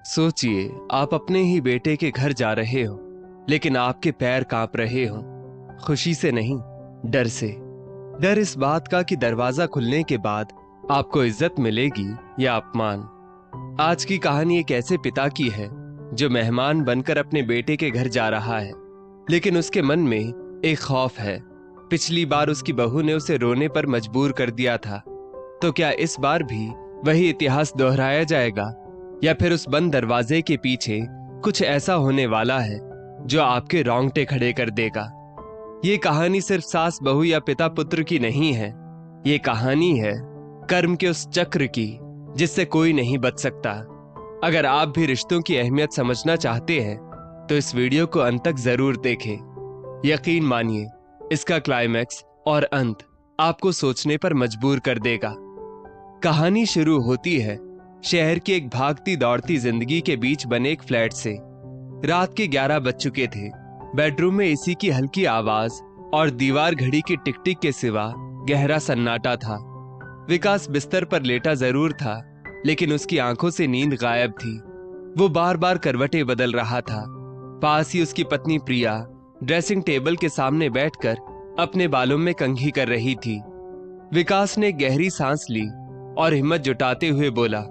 सोचिए, आप अपने ही बेटे के घर जा रहे हो, लेकिन आपके पैर कांप रहे हो। खुशी से नहीं, डर से। डर इस बात का कि दरवाजा खुलने के बाद आपको इज्जत मिलेगी या अपमान। आज की कहानी एक ऐसे पिता की है जो मेहमान बनकर अपने बेटे के घर जा रहा है, लेकिन उसके मन में एक खौफ है। पिछली बार उसकी बहू ने उसे रोने पर मजबूर कर दिया था, तो क्या इस बार भी वही इतिहास दोहराया जाएगा, या फिर उस बंद दरवाजे के पीछे कुछ ऐसा होने वाला है जो आपके रोंगटे खड़े कर देगा। ये कहानी सिर्फ सास बहू या पिता पुत्र की नहीं है। ये कहानी है कर्म के उस चक्र की जिससे कोई नहीं बच सकता। अगर आप भी रिश्तों की अहमियत समझना चाहते हैं तो इस वीडियो को अंत तक जरूर देखें। यकीन मानिए, इसका क्लाइमैक्स और अंत आपको सोचने पर मजबूर कर देगा। कहानी शुरू होती है शहर की एक भागती दौड़ती जिंदगी के बीच बने एक फ्लैट से। रात के 11 बज चुके थे। बेडरूम में एसी की हल्की आवाज और दीवार घड़ी की टिक टिक के सिवा गहरा सन्नाटा था। विकास बिस्तर पर लेटा जरूर था, लेकिन उसकी आंखों से नींद गायब थी। वो बार बार करवटें बदल रहा था। पास ही उसकी पत्नी प्रिया ड्रेसिंग टेबल के सामने बैठकर अपने बालों में कंघी कर रही थी। विकास ने गहरी सांस ली और हिम्मत जुटाते हुए बोला,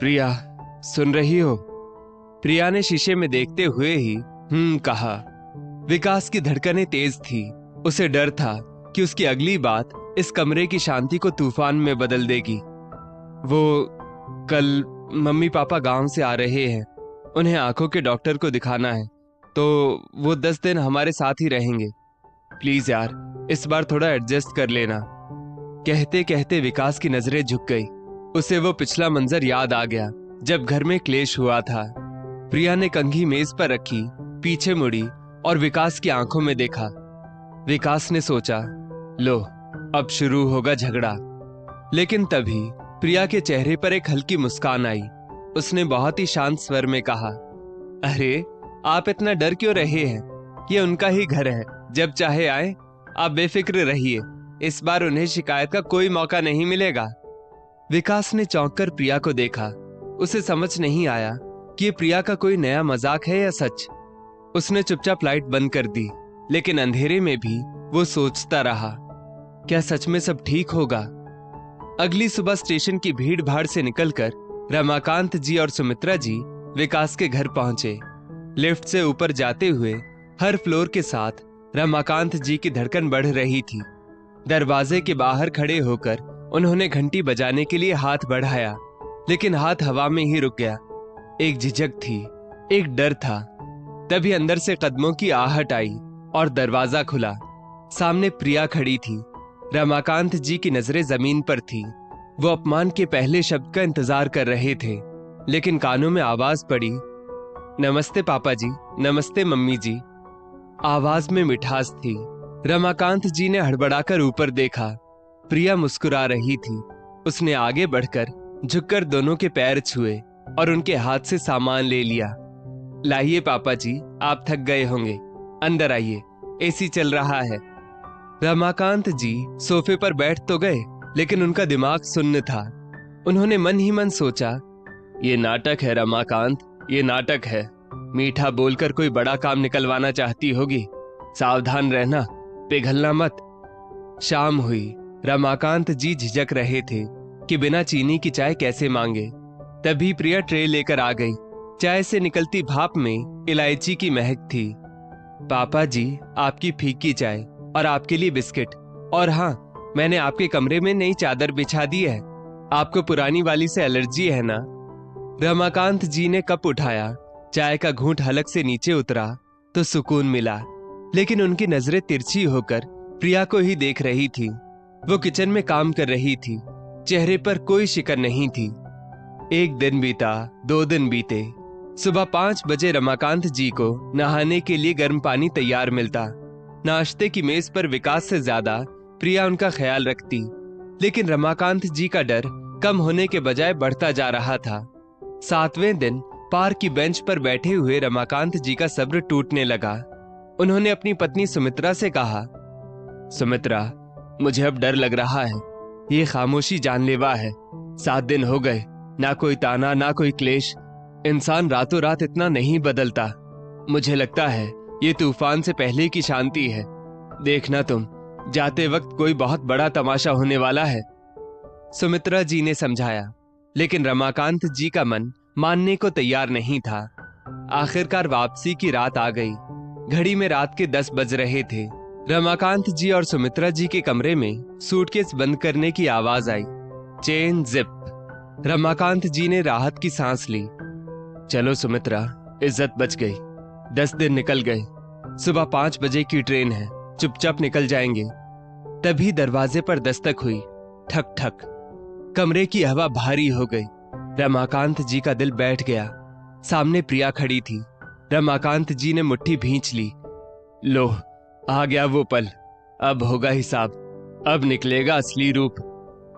प्रिया, सुन रही हो? प्रिया ने शीशे में देखते हुए ही कहा। विकास की धड़कनें तेज थी। उसे डर था कि उसकी अगली बात इस कमरे की शांति को तूफान में बदल देगी। वो कल मम्मी पापा गांव से आ रहे हैं, उन्हें आंखों के डॉक्टर को दिखाना है, तो वो 10 दिन हमारे साथ ही रहेंगे। प्लीज यार, इस बार थोड़ा एडजस्ट कर लेना। कहते कहते विकास की नजरें झुक गई। उसे वो पिछला मंजर याद आ गया जब घर में क्लेश हुआ था। प्रिया ने कंघी मेज पर रखी, पीछे मुड़ी और विकास की आंखों में देखा। विकास ने सोचा, लो अब शुरू होगा झगड़ा। लेकिन तभी प्रिया के चेहरे पर एक हल्की मुस्कान आई। उसने बहुत ही शांत स्वर में कहा, अरे आप इतना डर क्यों रहे हैं? ये उनका ही घर है, जब चाहे आए। आप बेफिक्र रहिए, इस बार उन्हें शिकायत का कोई मौका नहीं मिलेगा। विकास ने चौंक कर प्रिया को देखा। उसे समझ नहीं आया कि ये प्रिया का कोई नया मजाक है या सच। उसने चुपचाप लाइट बंद कर दी, लेकिन अंधेरे में भी वो सोचता रहा, क्या सच में सब ठीक होगा? अगली सुबह स्टेशन की भीड़ भाड़ से निकलकर रमाकांत जी और सुमित्रा जी विकास के घर पहुंचे। लिफ्ट से ऊपर जाते हुए हर फ्लोर के साथ रमाकांत जी की धड़कन बढ़ रही थी। दरवाजे के बाहर खड़े होकर उन्होंने घंटी बजाने के लिए हाथ बढ़ाया, लेकिन हाथ हवा में ही रुक गया। एक झिझक थी, एक डर था। तभी अंदर से कदमों की आहट आई और दरवाजा खुला। सामने प्रिया खड़ी थी। रमाकांत जी की नजरें जमीन पर थी। वो अपमान के पहले शब्द का इंतजार कर रहे थे, लेकिन कानों में आवाज पड़ी, नमस्ते पापा जी, नमस्ते मम्मी जी। आवाज में मिठास थी। रमाकांत जी ने हड़बड़ाकर ऊपर देखा। प्रिया मुस्कुरा रही थी। उसने आगे बढ़कर झुककर दोनों के पैर छुए और उनके हाथ से सामान ले लिया। लाइए पापा जी, आप थक गए होंगे, अंदर आइए, एसी चल रहा है। रमाकांत जी सोफे पर बैठ तो गए, लेकिन उनका दिमाग सुन्न था। उन्होंने मन ही मन सोचा, ये नाटक है रमाकांत, ये नाटक है। मीठा बोलकर कोई बड़ा काम निकलवाना चाहती होगी। सावधान रहना, पिघलना मत। शाम हुई। रमाकांत जी झिझक रहे थे कि बिना चीनी की चाय कैसे मांगे। तभी प्रिया ट्रे लेकर आ गई। चाय से निकलती भाप में इलायची की महक थी। पापा जी, आपकी फीकी चाय और आपके लिए बिस्किट। और हाँ, मैंने आपके कमरे में नई चादर बिछा दी है। आपको पुरानी वाली से एलर्जी है ना? रमाकांत जी ने कप उठाया। चाय का घूंट हलक से नीचे उतरा तो सुकून मिला, लेकिन उनकी नजरें तिरछी होकर प्रिया को ही देख रही थी। वो किचन में काम कर रही थी। चेहरे पर कोई शिकन नहीं थी। एक दिन बीता, 2 दिन बीते। सुबह 5 बजे रमाकांत जी को नहाने के लिए गर्म पानी तैयार मिलता। नाश्ते की मेज पर विकास से ज्यादा प्रिया उनका ख्याल रखती, लेकिन रमाकांत जी का डर कम होने के बजाय बढ़ता जा रहा था। 7वें दिन पार्क की बेंच पर बैठे हुए रमाकांत जी का सब्र टूटने लगा। उन्होंने अपनी पत्नी सुमित्रा से कहा, सुमित्रा, मुझे अब डर लग रहा है। ये खामोशी जानलेवा है। 7 दिन हो गए, ना कोई ताना, ना कोई क्लेश। इंसान रातों रात इतना नहीं बदलता। मुझे लगता है ये तूफान से पहले की शांति है। देखना तुम, जाते वक्त कोई बहुत बड़ा तमाशा होने वाला है। सुमित्रा जी ने समझाया, लेकिन रमाकांत जी का मन मानने को तैयार नहीं था। आखिरकार वापसी की रात आ गई। घड़ी में रात के 10 बज रहे थे। रमाकांत जी और सुमित्रा जी के कमरे में सूटकेस बंद करने की आवाज आई। Chain zip. रमाकांत जी ने राहत की सांस ली। चलो सुमित्रा, इज्जत बच गई। 10 दिन निकल गए। सुबह 5 बजे की ट्रेन है, चुपचाप निकल जाएंगे। तभी दरवाजे पर दस्तक हुई। ठक ठक। कमरे की हवा भारी हो गई। रमाकांत जी का दिल बैठ गया। सामने प्रिया खड़ी थी। रमाकांत जी ने मुट्ठी भींच ली। लो, आ गया वो पल। अब होगा हिसाब, अब निकलेगा असली रूप।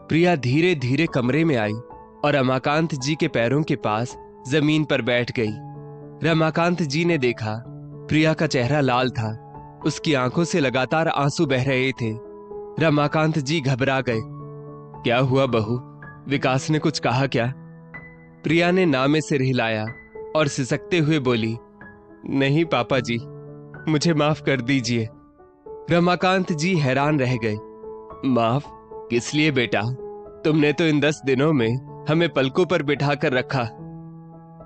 प्रिया धीरे धीरे कमरे में आई और रमाकांत जी के पैरों के पास जमीन पर बैठ गई। रमाकांत जी ने देखा, प्रिया का चेहरा लाल था। उसकी आंखों से लगातार आंसू बह रहे थे। रमाकांत जी घबरा गए। क्या हुआ बहू, विकास ने कुछ कहा क्या? प्रिया ने ना में सिर हिलाया और सिसकते हुए बोली, नहीं पापा जी, मुझे माफ कर दीजिए। रमाकांत जी हैरान रह गए। माफ किस लिए बेटा? तुमने तो इन 10 दिनों में हमें पलकों पर बिठा कर रखा।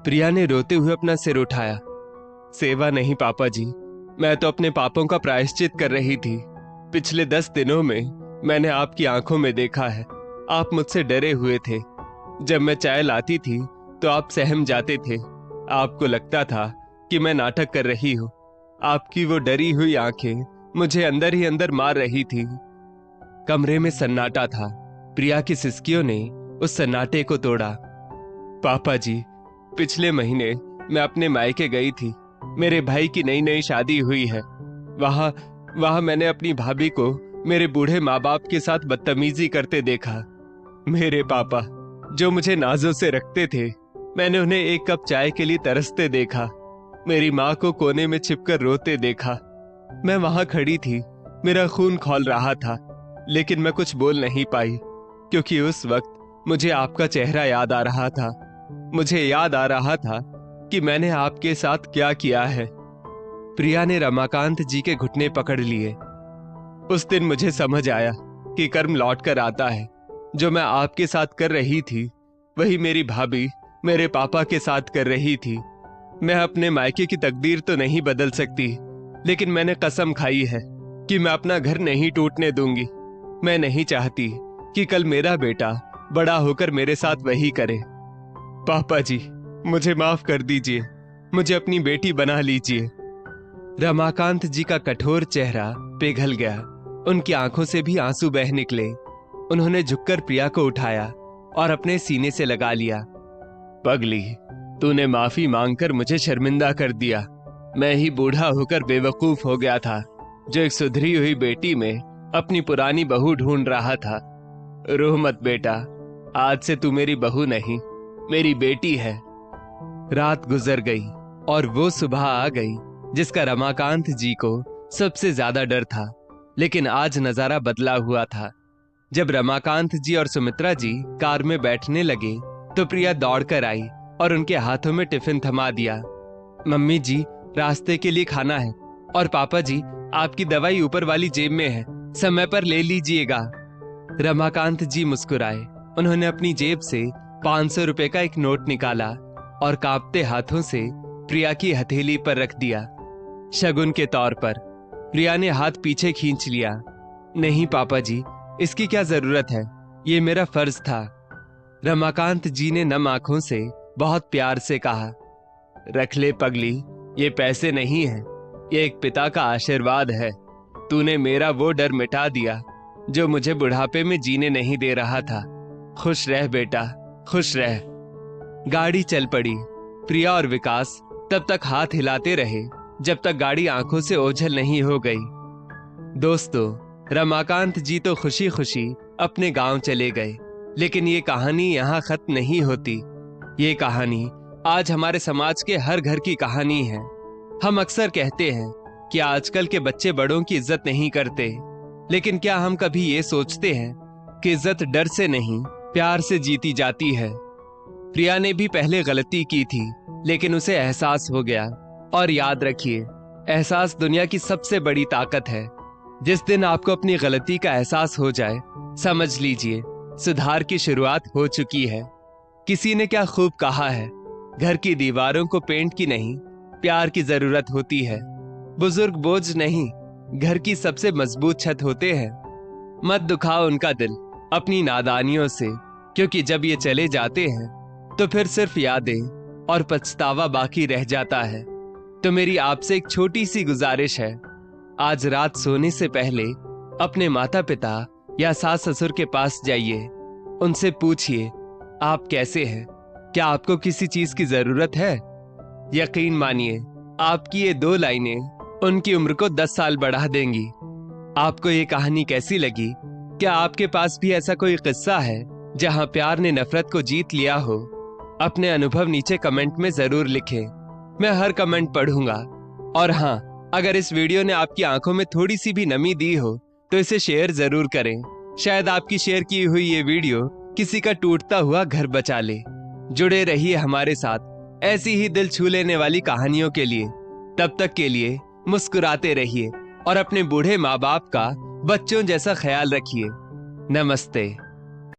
प्रिया ने रोते हुए अपना सिर उठाया। सेवा नहीं पापा जी, मैं तो अपने पापों का प्रायश्चित कर रही थी। पिछले 10 दिनों में मैंने आपकी आंखों में देखा है, आप मुझसे डरे हुए थे। जब मैं चाय लाती थी तो आप सहम जाते थे। आपको लगता था कि मैं नाटक कर रही हूं। आपकी वो डरी हुई आंखें मुझे अंदर ही अंदर मार रही थी। कमरे में सन्नाटा था। प्रिया की सिसकियों ने उस सन्नाटे को तोड़ा। पापा जी, पिछले महीने मैं अपने मायके गई थी। मेरे भाई की नई नई शादी हुई है। वहां मैंने अपनी भाभी को मेरे बूढ़े माँ बाप के साथ बदतमीजी करते देखा। मेरे पापा जो मुझे नाजों से रखते थे, मैंने उन्हें एक कप चाय के लिए तरसते देखा। मेरी माँ को कोने में छिपकर रोते देखा। मैं वहां खड़ी थी, मेरा खून खौल रहा था, लेकिन मैं कुछ बोल नहीं पाई, क्योंकि उस वक्त मुझे आपका चेहरा याद आ रहा था। मुझे याद आ रहा था कि मैंने आपके साथ क्या किया है। प्रिया ने रमाकांत जी के घुटने पकड़ लिए। उस दिन मुझे समझ आया कि कर्म लौट कर आता है। जो मैं आपके साथ कर रही थी, वही मेरी भाभी मेरे पापा के साथ कर रही थी। मैं अपने मायके की तकदीर तो नहीं बदल सकती, लेकिन मैंने कसम खाई है कि मैं अपना घर नहीं टूटने दूंगी। मैं नहीं चाहती कि कल मेरा बेटा बड़ा होकर मेरे साथ वही करे। पापा जी, मुझे माफ कर दीजिए, मुझे अपनी बेटी बना लीजिए। रमाकांत जी का कठोर चेहरा पिघल गया। उनकी आंखों से भी आंसू बह निकले। उन्होंने झुककर प्रिया को उठाया और अपने सीने से लगा लिया। पगली, तूने माफी मांगकर मुझे शर्मिंदा कर दिया। मैं ही बूढ़ा होकर बेवकूफ हो गया था, जो एक सुधरी हुई बेटी में अपनी पुरानी बहू ढूंढ रहा था। रो मत बेटा, आज से तू मेरी बहू नहीं, मेरी बेटी है। रात गुजर गई और वो सुबह आ गई जिसका रमाकांत जी को सबसे ज्यादा डर था। लेकिन आज नजारा बदला हुआ था। जब रमाकांत जी और सुमित्रा जी कार में बैठने लगे तो प्रिया दौड़कर आई और उनके हाथों में टिफिन थमा दिया। मम्मी जी, रास्ते के लिए खाना है, और पापा जी, आपकी दवाई ऊपर वाली जेब में है, समय पर ले लीजिएगा। रमाकांत जी मुस्कुराए। उन्होंने अपनी जेब से 500 रुपए का एक नोट निकाला और कांपते हाथों से प्रिया की हथेली पर रख दिया, शगुन के तौर पर। प्रिया ने हाथ पीछे खींच लिया। नहीं पापा जी, इसकी क्या जरूरत है, ये मेरा फर्ज था। रमाकांत जी ने नम आंखों से बहुत प्यार से कहा, रख ले पगली, ये पैसे नहीं है, ये एक पिता का आशीर्वाद है। तूने मेरा वो डर मिटा दिया जो मुझे बुढ़ापे में जीने नहीं दे रहा था। खुश रह बेटा, खुश रह। गाड़ी चल पड़ी। प्रिया और विकास तब तक हाथ हिलाते रहे जब तक गाड़ी आंखों से ओझल नहीं हो गई। दोस्तों, रमाकांत जी तो खुशी खुशी अपने गांव चले गए, लेकिन ये कहानी यहाँ खत्म नहीं होती। ये कहानी आज हमारे समाज के हर घर की कहानी है। हम अक्सर कहते हैं कि आजकल के बच्चे बड़ों की इज्जत नहीं करते, लेकिन क्या हम कभी ये सोचते हैं कि इज्जत डर से नहीं, प्यार से जीती जाती है। प्रिया ने भी पहले गलती की थी, लेकिन उसे एहसास हो गया। और याद रखिए, एहसास दुनिया की सबसे बड़ी ताकत है। जिस दिन आपको अपनी गलती का एहसास हो जाए, समझ लीजिए सुधार की शुरुआत हो चुकी है। किसी ने क्या खूब कहा है, घर की दीवारों को पेंट की नहीं, प्यार की जरूरत होती है। बुजुर्ग बोझ नहीं, घर की सबसे मजबूत छत होते हैं। मत दुखाओ उनका दिल अपनी नादानियों से, क्योंकि जब ये चले जाते हैं तो फिर सिर्फ यादें और पछतावा बाकी रह जाता है। तो मेरी आपसे एक छोटी सी गुजारिश है, आज रात सोने से पहले अपने माता पिता या सास ससुर के पास जाइए। उनसे पूछिए आप कैसे हैं, क्या आपको किसी चीज की जरूरत है। यकीन मानिए, आपकी ये 2 लाइनें उनकी उम्र को 10 साल बढ़ा देंगी। आपको ये कहानी कैसी लगी? क्या आपके पास भी ऐसा कोई किस्सा है जहां प्यार ने नफरत को जीत लिया हो? अपने अनुभव नीचे कमेंट में जरूर लिखें, मैं हर कमेंट पढ़ूंगा। और हाँ, अगर इस वीडियो ने आपकी आंखों में थोड़ी सी भी नमी दी हो तो इसे शेयर जरूर करें। शायद आपकी शेयर की हुई ये वीडियो किसी का टूटता हुआ घर बचा ले। जुड़े रहिए हमारे साथ ऐसी ही दिल छू लेने वाली कहानियों के लिए। तब तक के लिए मुस्कुराते रहिए और अपने बूढ़े माँ बाप का बच्चों जैसा ख्याल रखिए। नमस्ते।